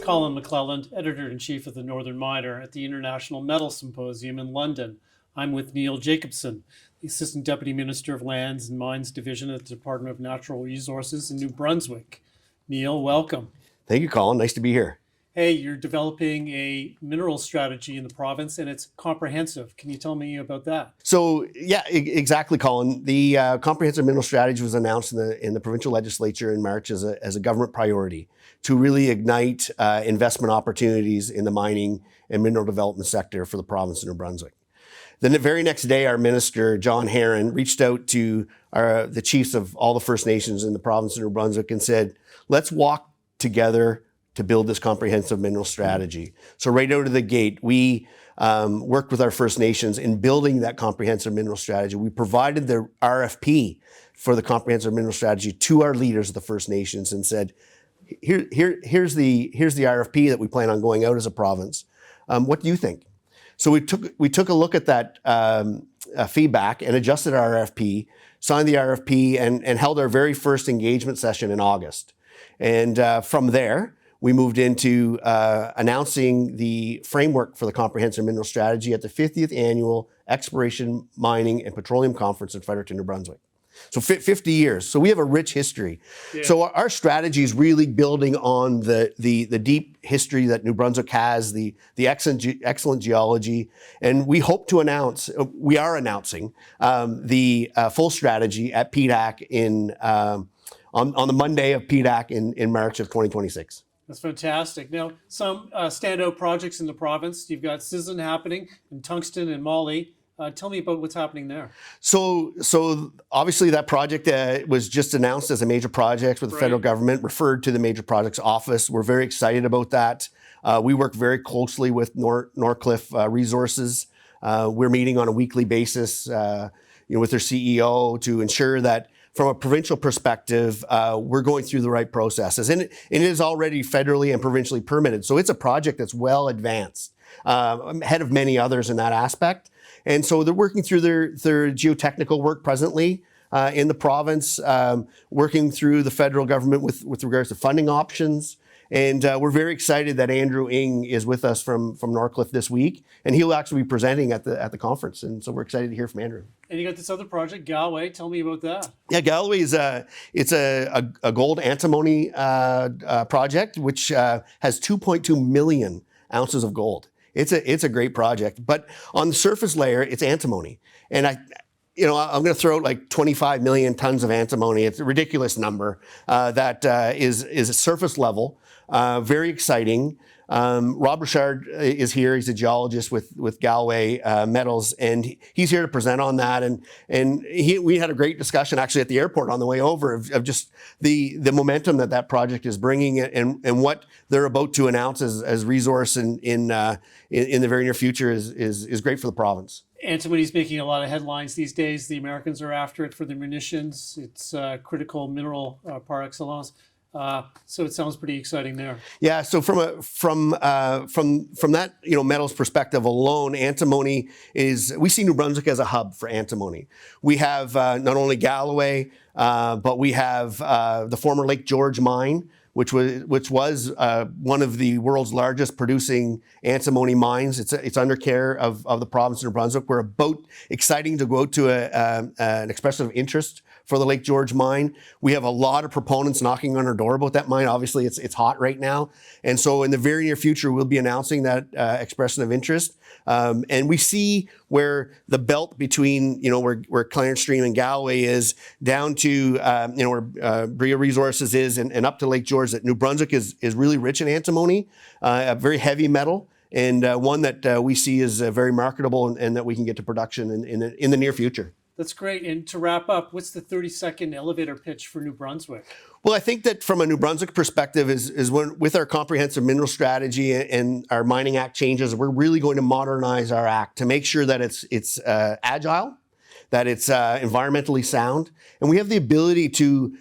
Colin McClelland, Editor-in-Chief of the Northern Miner at the International Metals Symposium in London. I'm with Neil Jacobson, the Assistant Deputy Minister of Lands and Mines Division at the Department of Natural Resources in New Brunswick. Neil, welcome. Thank you, Colin. Nice to be here. Hey, you're developing a mineral strategy in the province, and it's comprehensive. Can you tell me about that? So, yeah, exactly, Colin. The comprehensive mineral strategy was announced in the provincial legislature in March as a government priority to really ignite investment opportunities in the mining and mineral development sector for the province of New Brunswick. Then the very next day, our minister, John Herron, reached out to the chiefs of all the First Nations in the province of New Brunswick and said, let's walk together to build this comprehensive mineral strategy. So right out of the gate, we worked with our First Nations in building that comprehensive mineral strategy. We provided the RFP for the comprehensive mineral strategy to our leaders of the First Nations and said, here's the RFP that we plan on going out as a province. What do you think? So we took a look at that feedback and adjusted our RFP, signed the RFP, and held our very first engagement session in August. And from there, we moved into announcing the framework for the comprehensive mineral strategy at the 50th annual Exploration, Mining, and Petroleum Conference in Fredericton, New Brunswick. So 50 years. So we have a rich history. Yeah. So our strategy is really building on the deep history that New Brunswick has, the excellent geology, and we hope to announce, we are announcing the full strategy at PDAC on the Monday of PDAC in March of 2026. That's fantastic. Now, some standout projects in the province. You've got CISN happening and Tungsten and Moly. Tell me about what's happening there. So obviously that project was just announced as a major project with the federal government, referred to the Major Projects Office. We're very excited about that. We work very closely with Norcliffe Resources. We're meeting on a weekly basis with their CEO to ensure that from a provincial perspective, we're going through the right processes. And it is already federally and provincially permitted. So it's a project that's well advanced, ahead of many others in that aspect. And so they're working through their geotechnical work presently in the province, working through the federal government with regards to funding options. And we're very excited that Andrew Ng is with us from Norcliffe this week, and he'll actually be presenting at the conference. And so we're excited to hear from Andrew. And you got this other project, Galway. Tell me about that. Yeah, Galway is a gold antimony project which has 2.2 million ounces of gold. It's a great project, but on the surface layer, it's antimony, and I'm going to throw out like 25 million tons of antimony. It's a ridiculous number that is a surface level. Very exciting. Rob Richard is here. He's a geologist with Galway Metals, and he's here to present on that. And we had a great discussion actually at the airport on the way over of just the momentum that project is bringing and what they're about to announce as resource in the very near future is great for the province. Antimony's making a lot of headlines these days. The Americans are after it for their munitions. It's critical mineral par excellence. So it sounds pretty exciting there. Yeah. So from that metals perspective alone, antimony we see New Brunswick as a hub for antimony. We have not only Galloway, but we have the former Lake George mine, which was one of the world's largest producing antimony mines. It's under care of the province of New Brunswick. We're exciting to go out to an expression of interest for the Lake George mine. We have a lot of proponents knocking on our door about that mine. Obviously, it's hot right now. And so in the very near future, we'll be announcing that expression of interest. And we see where the belt between, where Clarence Stream and Galloway is down to, where Bria Resources is and up to Lake George, that New Brunswick is really rich in antimony, a very heavy metal, and one that we see as very marketable and that we can get to production in the near future. That's great. And to wrap up, what's the 30-second elevator pitch for New Brunswick? Well, I think that from a New Brunswick perspective is when, with our comprehensive mineral strategy and our Mining Act changes, we're really going to modernize our act to make sure that it's agile, that it's environmentally sound, and we have the ability to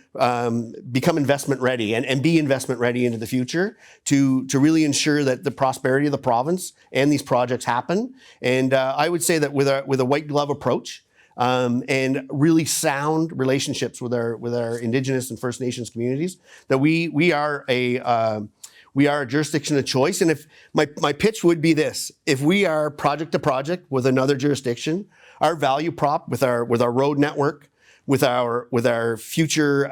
become investment ready and be investment ready into the future to really ensure that the prosperity of the province and these projects happen. And I would say that with a white glove approach, and really sound relationships with our Indigenous and First Nations communities, that we are We are a jurisdiction of choice. And if my pitch would be this, if we are project to project with another jurisdiction, our value prop with our road network, with our future,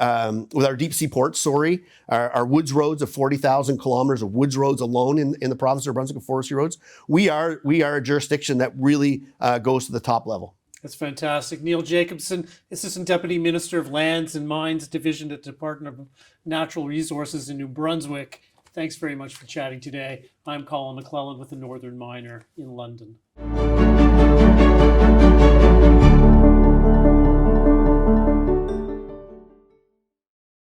with our deep sea ports, our woods roads of 40,000 kilometers of woods roads alone in the province of Brunswick, of forestry roads, we are a jurisdiction that really goes to the top level. That's fantastic. Neil Jacobson, Assistant Deputy Minister of Lands and Mines Division at the Department of Natural Resources in New Brunswick. Thanks very much for chatting today. I'm Colin McClellan with the Northern Miner in London.